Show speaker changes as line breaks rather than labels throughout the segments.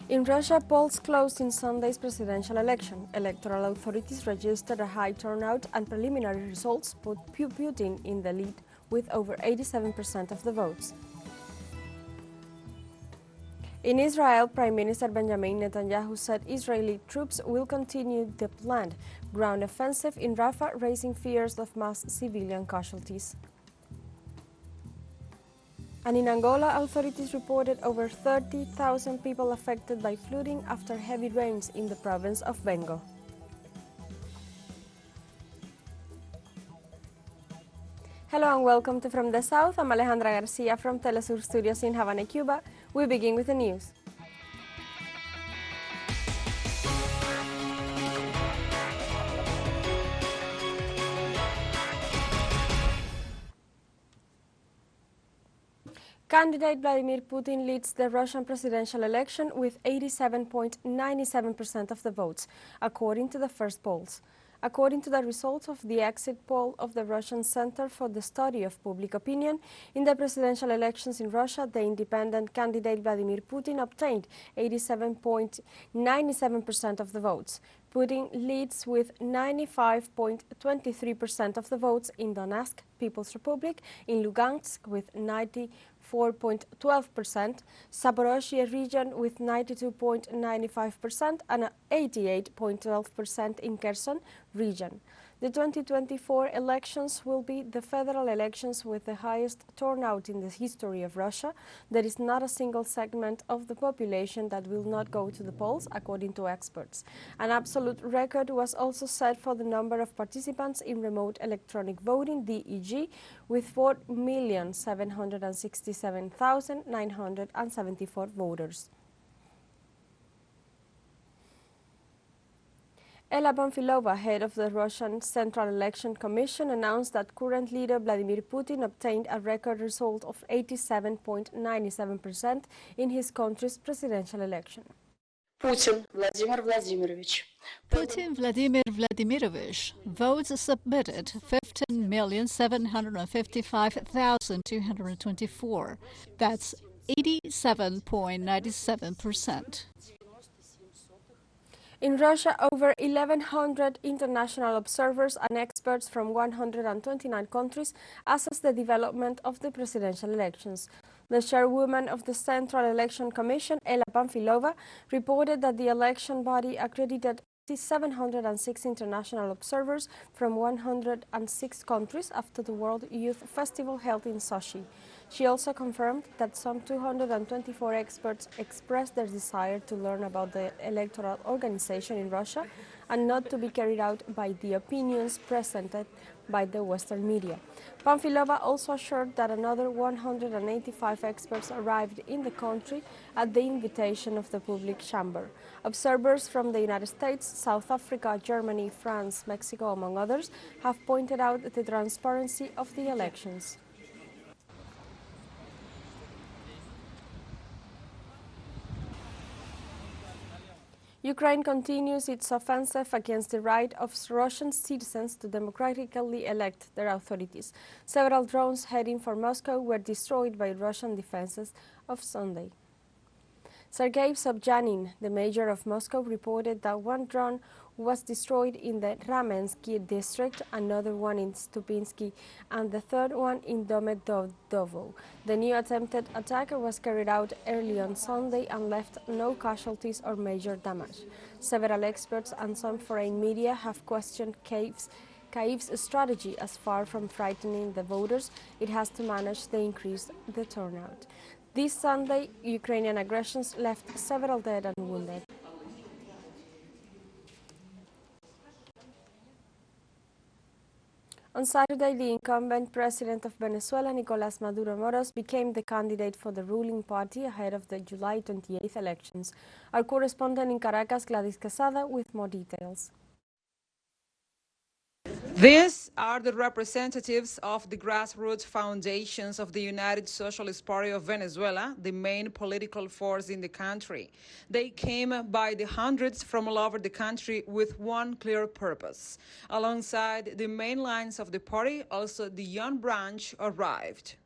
In Russia, polls closed in Sunday's presidential election. Electoral authorities registered a high turnout and preliminary results put Putin in the lead with over 87% of the votes. In Israel, Prime Minister Benjamin Netanyahu said Israeli troops will continue the planned ground offensive in Rafah, raising fears of mass civilian casualties. And in Angola, authorities reported over 30,000 people affected by flooding after heavy rains in the province of Bengo. Hello and welcome to From the South. I'm Alejandra Garcia from teleSUR Studios in Havana, Cuba. We begin with the news. Candidate Vladimir Putin leads the Russian presidential election with 87.97% of the votes, according to the first polls. According to the results of the exit poll of the Russian Center for the Study of Public Opinion, in the presidential elections in Russia, the independent candidate Vladimir Putin obtained 87.97% of the votes. Putin leads with 95.23% of the votes in Donetsk People's Republic, in Lugansk with 94.12%, Zaporozhye region with 92.95% and 88.12% in Kherson region. The 2024 elections will be the federal elections with the highest turnout in the history of Russia. There is not a single segment of the population that will not go to the polls, according to experts. An absolute record was also set for the number of participants in remote electronic voting, DEG, with 4,767,974 voters. Ella Pamfilova, head of the Russian Central Election Commission, announced that current leader Vladimir Putin obtained a record result of 87.97% in his country's presidential election.
Putin Vladimir Vladimirovich, votes submitted 15,755,224. That's 87.97%.
In Russia, over 1,100 international observers and experts from 129 countries assess the development of the presidential elections. The chairwoman of the Central Election Commission, Ella Pamfilova, reported that the election body accredited 706 international observers from 106 countries after the World Youth Festival held in Sochi. She also confirmed that some 224 experts expressed their desire to learn about the electoral organization in Russia and not to be carried out by the opinions presented by the Western media. Pamfilova also assured that another 185 experts arrived in the country at the invitation of the public chamber. Observers from the United States, South Africa, Germany, France, Mexico, among others, have pointed out the transparency of the elections. Ukraine continues its offensive against the right of Russian citizens to democratically elect their authorities. Several drones heading for Moscow were destroyed by Russian defenses on Sunday. Sergei Sobyanin, the mayor of Moscow, reported that one drone was destroyed in the Ramensky district, another one in Stupinsky, and the third one in Domodedovo. The new attempted attack was carried out early on Sunday and left no casualties or major damage. Several experts and some foreign media have questioned Kyiv's strategy. As far from frightening the voters, it has to manage the increase the turnout. This Sunday, Ukrainian aggressions left several dead and wounded. On Saturday, the incumbent president of Venezuela, Nicolás Maduro Moros, became the candidate for the ruling party ahead of the July 28th elections. Our correspondent in Caracas, Gladys Quesada, with more details.
These are the representatives of the grassroots foundations of the United Socialist Party of Venezuela, the main political force in the country. They came by the hundreds from all over the country with one clear purpose. Alongside the main lines of the party, also the young branch arrived.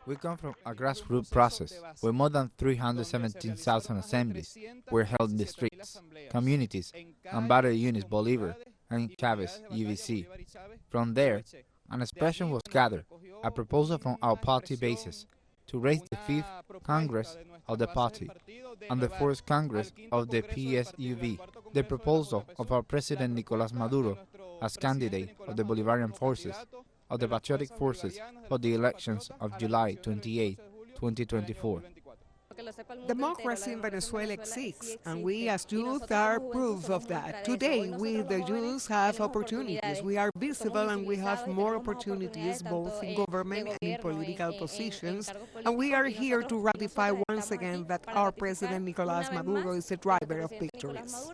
We come from a grassroots process where more than 317,000 assemblies were held in the streets, communities, and battle units Bolívar and Chavez UVC. From there, an expression was gathered, a proposal from our party basis, to raise the 5th Congress of the party and the 4th Congress of the PSUV, the proposal of our President Nicolás Maduro as candidate of the Bolivarian forces, of the patriotic forces for the elections of July 28, 2024.
Democracy in Venezuela exists, and we as youth are proof of that. Today, we, the youth, have opportunities. We are visible and we have more opportunities both in government and in political positions, and we are here to ratify once again that our President Nicolás Maduro is the driver of victories.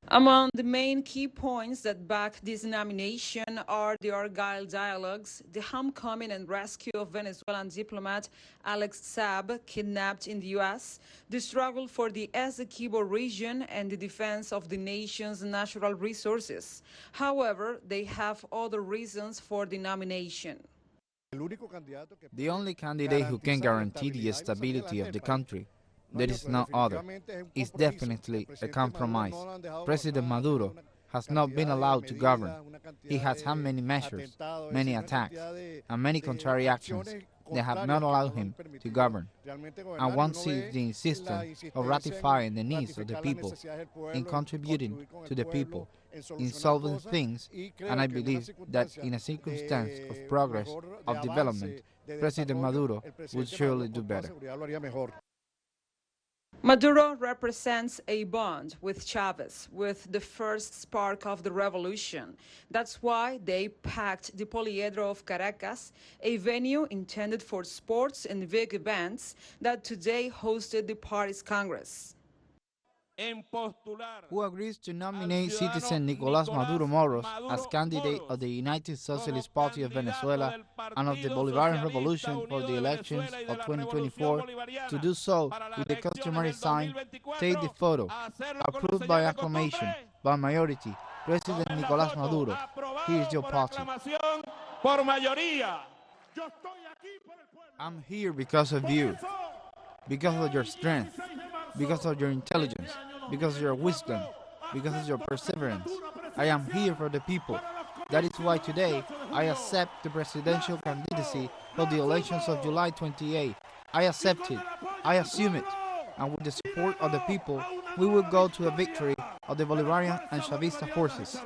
Among the main key points that back this nomination are the Argyle dialogues, the homecoming and rescue of Venezuelan diplomat Alex Saab, kidnapped in the U.S., the struggle for the Essequibo region, and the defense of the nation's natural resources. However, they have other reasons for the nomination.
The only candidate who can guarantee the stability of the country, there is no other, is definitely a compromise. President Maduro has not been allowed to govern. He has had many measures, many attacks, and many contrary actions that have not allowed him to govern. And one sees the insistence of ratifying the needs of the people, in contributing to the people, in solving things, and I believe that in a circumstance of progress, of development, President Maduro would surely do better.
Maduro represents a bond with Chavez, with the first spark of the revolution. That's why they packed the Poliedro of Caracas, a venue intended for sports and big events that today hosted the party's Congress.
Who agrees to nominate citizen Nicolás Maduro Moros as candidate of the United Socialist Party of Venezuela and of the Bolivarian Revolution for the elections of 2024, to do so with the customary sign, take the photo, approved by acclamation, by majority, President Nicolás Maduro, here is your party. I'm here because of you, because of your strength, because of your intelligence, because of your wisdom, because of your perseverance. I am here for the people. That is why today I accept the presidential candidacy for the elections of July 28. I accept it. I assume it. And with the support of the people, we will go to a victory of the Bolivarian and Chavista forces.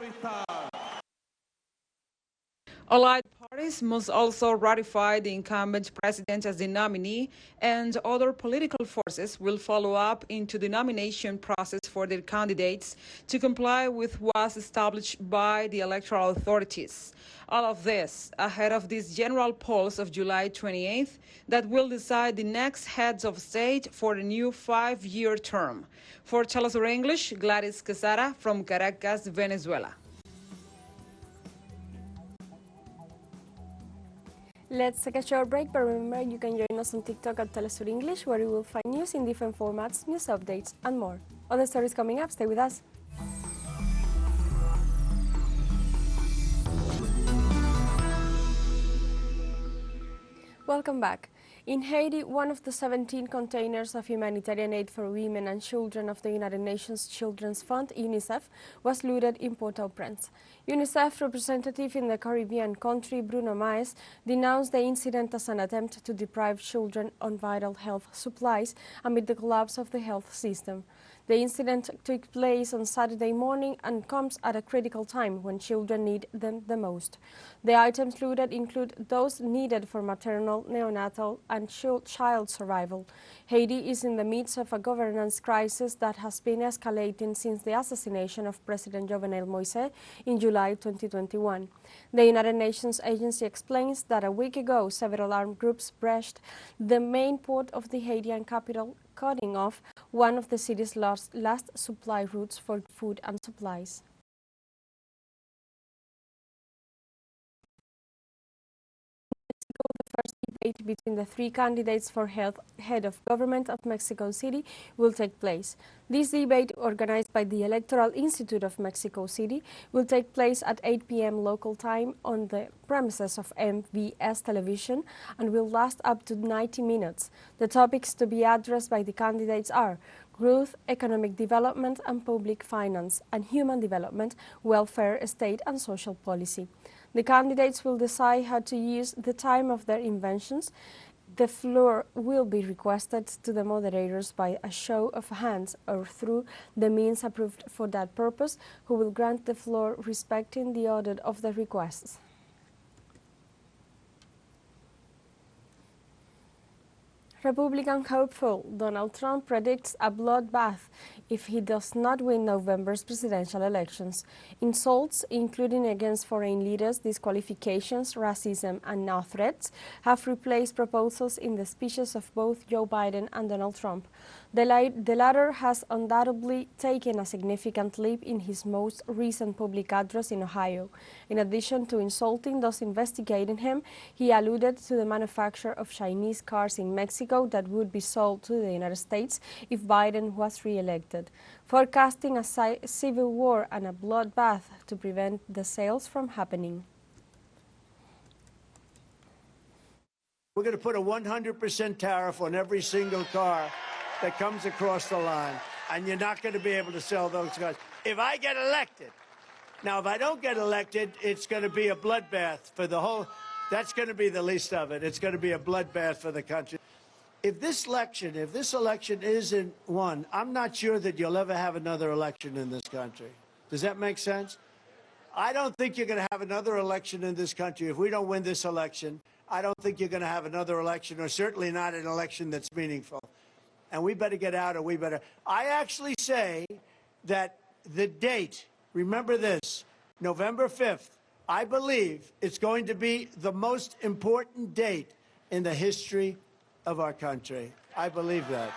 Allied parties must also ratify the incumbent president as the nominee, and other political forces will follow up into the nomination process for their candidates to comply with what's established by the electoral authorities. All of this ahead of these general polls of July 28th that will decide the next heads of state for the new 5-year term. For teleSUR English, Gladys Quesada from Caracas, Venezuela.
Let's take a short break, but remember you can join us on TikTok at teleSUR English, where you will find news in different formats, news updates, and more. Other stories coming up, stay with us. Welcome back. In Haiti, one of the 17 containers of humanitarian aid for women and children of the United Nations Children's Fund, UNICEF, was looted in Port-au-Prince. UNICEF representative in the Caribbean country, Bruno Maes, denounced the incident as an attempt to deprive children of vital health supplies amid the collapse of the health system. The incident took place on Saturday morning and comes at a critical time when children need them the most. The items looted include those needed for maternal, neonatal, and child survival. Haiti is in the midst of a governance crisis that has been escalating since the assassination of President Jovenel Moïse in July 2021. The United Nations agency explains that a week ago, several armed groups breached the main port of the Haitian capital, cutting off one of the city's last supply routes for food and supplies. The first debate between the three candidates for head of government of Mexico City will take place. This debate, organized by the Electoral Institute of Mexico City, will take place at 8 p.m. local time on the premises of MVS Television and will last up to 90 minutes. The topics to be addressed by the candidates are growth, economic development and public finance, and human development, welfare, state and social policy. The candidates will decide how to use the time of their inventions. The floor will be requested to the moderators by a show of hands or through the means approved for that purpose, who will grant the floor respecting the order of the requests. Republican hopeful Donald Trump predicts a bloodbath if he does not win November's presidential elections. Insults, including against foreign leaders, disqualifications, racism, and now threats, have replaced proposals in the speeches of both Joe Biden and Donald Trump. The latter has undoubtedly taken a significant leap in his most recent public address in Ohio. In addition to insulting those investigating him, he alluded to the manufacture of Chinese cars in Mexico that would be sold to the United States if Biden was re-elected, forecasting a civil war and a bloodbath to prevent the sales from happening.
We're going to put a 100% tariff on every single car that comes across the line, and you're not going to be able to sell those cars. If I get elected, now if I don't get elected, it's going to be a bloodbath for the whole, that's going to be the least of it. It's going to be a bloodbath for the country. If this election isn't won, I'm not sure that you'll ever have another election in this country. Does that make sense? I don't think you're going to have another election in this country. If we don't win this election, I don't think you're going to have another election, or certainly not an election that's meaningful. And we better get out, or we better. I actually say that the date, remember this, November 5th, I believe it's going to be the most important date in the history of our country. I believe that.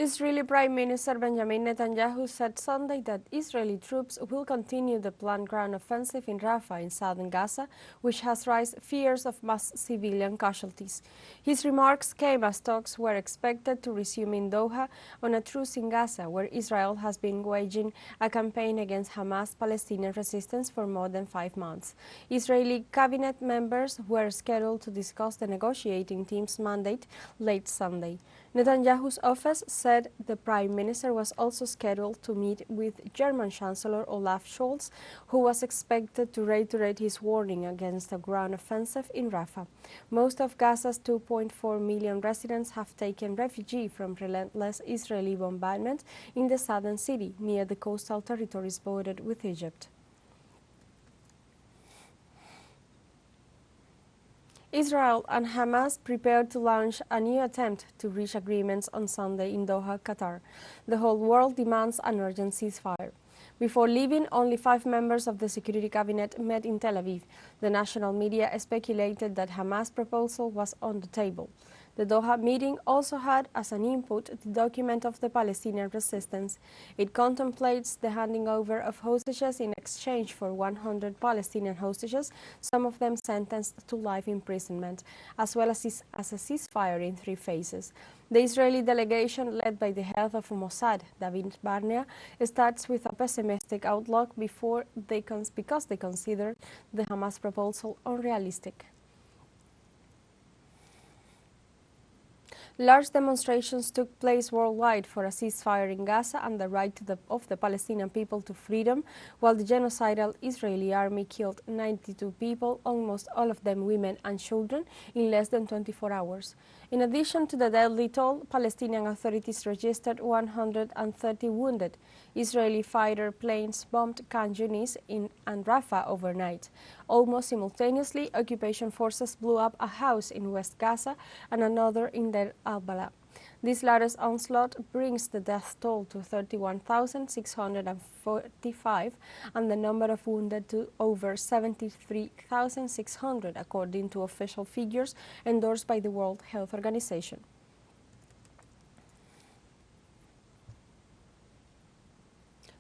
Israeli Prime Minister Benjamin Netanyahu said Sunday that Israeli troops will continue the planned ground offensive in Rafah in southern Gaza, which has raised fears of mass civilian casualties. His remarks came as talks were expected to resume in Doha on a truce in Gaza, where Israel has been waging a campaign against Hamas Palestinian resistance for more than 5 months. Israeli cabinet members were scheduled to discuss the negotiating team's mandate late Sunday. Netanyahu's office said the Prime Minister was also scheduled to meet with German Chancellor Olaf Scholz, who was expected to reiterate his warning against a ground offensive in Rafah. Most of Gaza's 2.4 million residents have taken refuge from relentless Israeli bombardment in the southern city, near the coastal territories bordered with Egypt. Israel and Hamas prepared to launch a new attempt to reach agreements on Sunday in Doha, Qatar. The whole world demands an urgent ceasefire. Before leaving, only 5 members of the Security Cabinet met in Tel Aviv. The national media speculated that Hamas' proposal was on the table. The Doha meeting also had as an input the document of the Palestinian resistance. It contemplates the handing over of hostages in exchange for 100 Palestinian hostages, some of them sentenced to life imprisonment, as well as a ceasefire in 3 phases. The Israeli delegation, led by the head of Mossad, David Barnea, starts with a pessimistic outlook because they consider the Hamas proposal unrealistic. Large demonstrations took place worldwide for a ceasefire in Gaza and the right of the Palestinian people to freedom, while the genocidal Israeli army killed 92 people, almost all of them women and children, in less than 24 hours. In addition to the deadly toll, Palestinian authorities registered 130 wounded. Israeli fighter planes bombed Khan Yunis and Rafah overnight. Almost simultaneously, occupation forces blew up a house in West Gaza and another in Deir al-Balah. This latest onslaught brings the death toll to 31,645 and the number of wounded to over 73,600, according to official figures endorsed by the World Health Organization.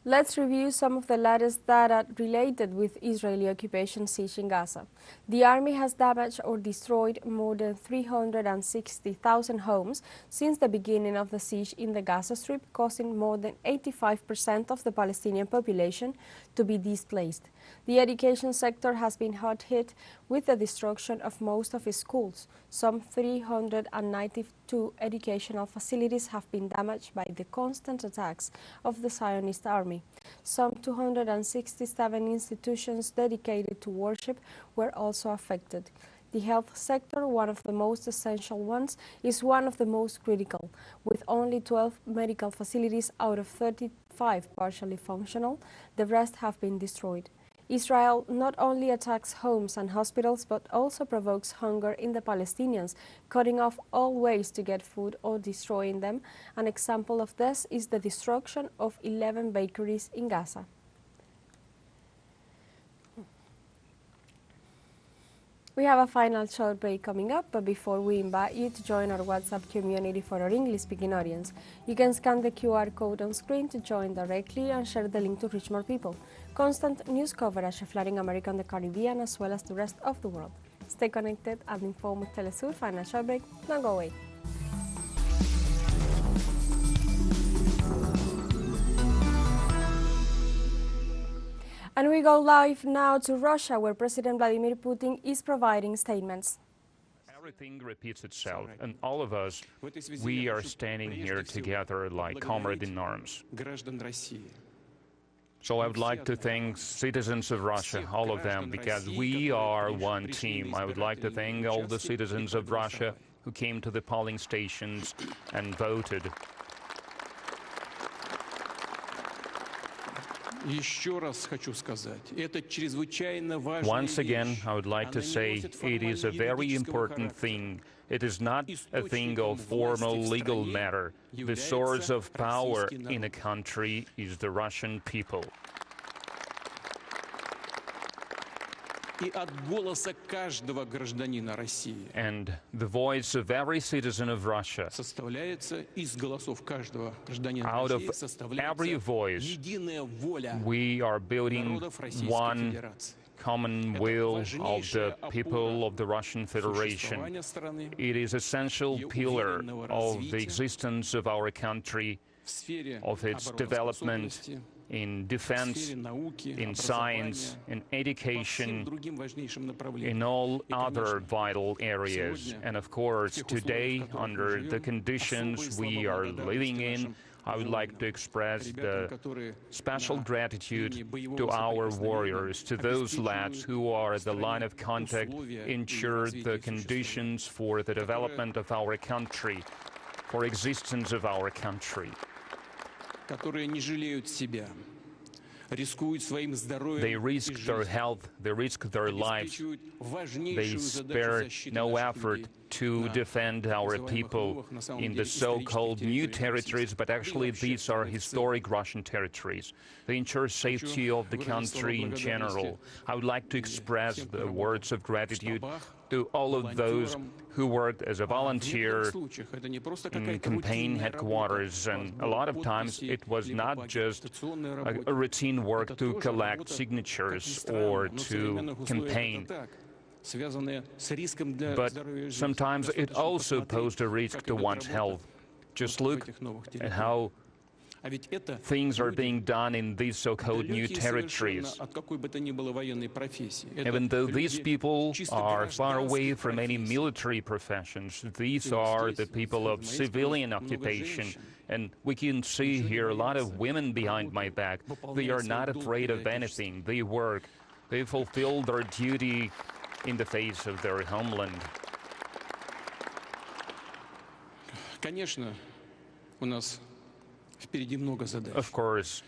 Let's review some of the latest data related with Israeli occupation siege in Gaza. The army has damaged or destroyed more than 360,000 homes since the beginning of the siege in the Gaza Strip, causing more than 85% of the Palestinian population to be displaced. The education sector has been hard hit with the destruction of most of its schools. Some 392 educational facilities have been damaged by the constant attacks of the Zionist army. Some 267 institutions dedicated to worship were also affected. The health sector, one of the most essential ones, is one of the most critical, with only 12 medical facilities out of 35 partially functional. The rest have been destroyed. Israel not only attacks homes and hospitals, but also provokes hunger in the Palestinians, cutting off all ways to get food or destroying them. An example of this is the destruction of 11 bakeries in Gaza. We have a final short break coming up, but before we invite you to join our WhatsApp community for our English-speaking audience, you can scan the QR code on screen to join directly and share the link to reach more people. Constant news coverage of Latin America and the Caribbean, as well as the rest of the world. Stay connected and informed with teleSUR. Final short break. Don't go away. And we go live now to Russia, where President Vladimir Putin is providing statements.
Everything repeats itself, and all of us, we are standing here together like comrades in arms. So I would like to thank citizens of Russia, all of them, because we are one team. I would like to thank all the citizens of Russia who came to the polling stations and voted. Once again, I would like to say it is a very important thing. It is not a thing of formal legal matter. The source of power in a country is the Russian people. And the voice of every citizen of Russia, out of every voice, we are building one common will of the people of the Russian Federation. It is an essential pillar of the existence of our country, of its development in defense, in science, in education, in all other vital areas. And of course, today, under the conditions we are living in, I would like to express the special gratitude to our warriors, to those lads who are at the line of contact, ensure the conditions for the development of our country, for existence of our country. They risk their health, they risk their lives, they spare no effort to defend our people in the so-called new territories, but actually these are historic Russian territories. They ensure safety of the country in general. I would like to express the words of gratitude to all of those who worked as a volunteer in campaign headquarters, and a lot of times it was not just a routine work to collect signatures or to campaign, but sometimes it also posed a risk to one's health. Just look at how things are being done in these so-called new territories. Even though these people are far away from any military professions, these are the people of civilian occupation. And we can see here a lot of women behind my back. They are not afraid of anything. They work. They fulfill their duty in the face of their homeland. Of course,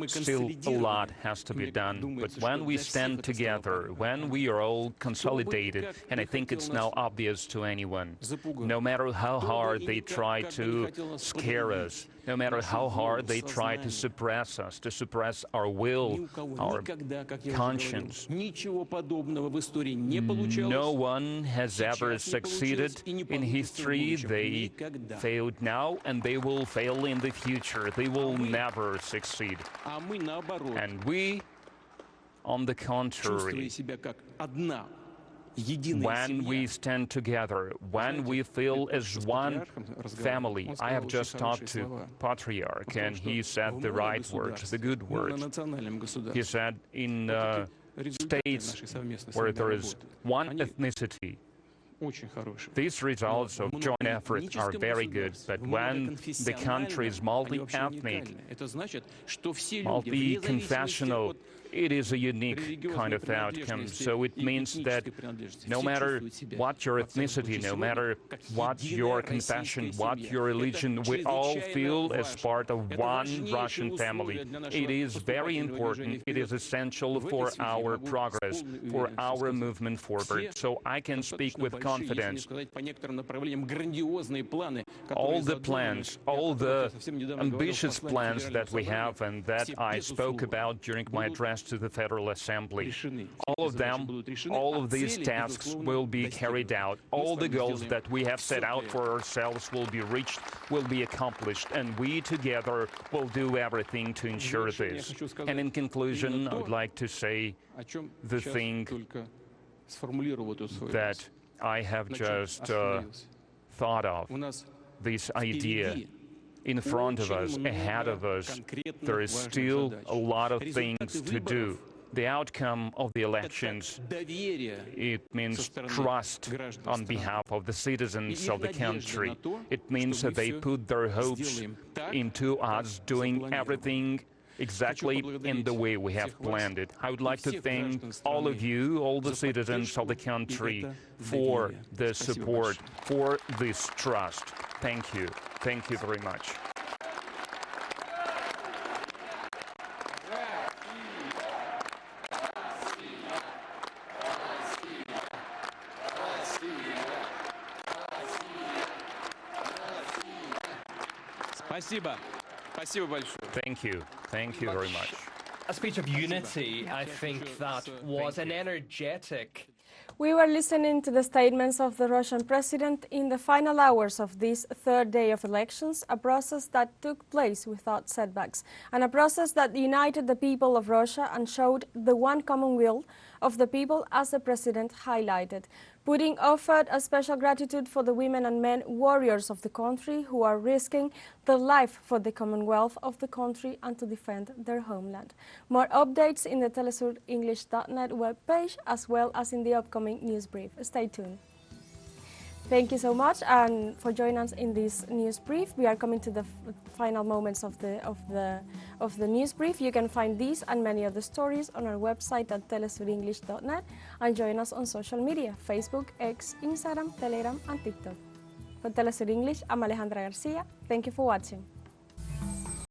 Still, a lot has to be done, but when we stand together, when we are all consolidated, and I think it's now obvious to anyone, no matter how hard they try to scare us, no matter how hard they try to suppress us, to suppress our will, our conscience, no one has ever succeeded in history. They failed now, and they will fail in the future. They will never succeed. And we, on the contrary, when we stand together, when we feel as one family. I have just talked to Patriarch, and he said the right words, the good words. He said in states where there is one ethnicity, these results of joint effort are very good, but when the country is multi-ethnic, multi-confessional, it is a unique kind of outcome. So it means that no matter what your ethnicity, no matter what your confession, what your religion, we all feel as part of one Russian family. It is very important. It is essential for our progress, for our movement forward. So I can speak with confidence. All the plans, all the ambitious plans that we have and that I spoke about during my address to the Federal Assembly, all of them, all of these tasks will be carried out. All the goals that we have set out for ourselves will be reached, will be accomplished, and we together will do everything to ensure this. And in conclusion, I would like to say the thing that I have just thought of, this idea. In front of us, ahead of us, there is still a lot of things to do. The outcome of the elections, it means trust on behalf of the citizens of the country. It means that they put their hopes into us doing everything exactly in the way we have planned it. I would like to thank all of you, all the citizens of the country, for the support, for this trust. Thank you. Thank you very much. Thank you. Thank you very much.
A speech of unity, I think that was an energetic.
We were listening to the statements of the Russian president in the final hours of this third day of elections, a process that took place without setbacks, and a process that united the people of Russia and showed the one common will of the people, as the president highlighted. Putin offered a special gratitude for the women and men warriors of the country who are risking their life for the commonwealth of the country and to defend their homeland. More updates in the telesurenglish.net webpage, as well as in the upcoming news brief. Stay tuned. Thank you so much and for joining us in this news brief. We are coming to the final moments of the news brief. You can find these and many other stories on our website at telesurenglish.net and join us on social media: Facebook, X, Instagram, Telegram, and TikTok. For Telesur English, I'm Alejandra Garcia. Thank you for watching.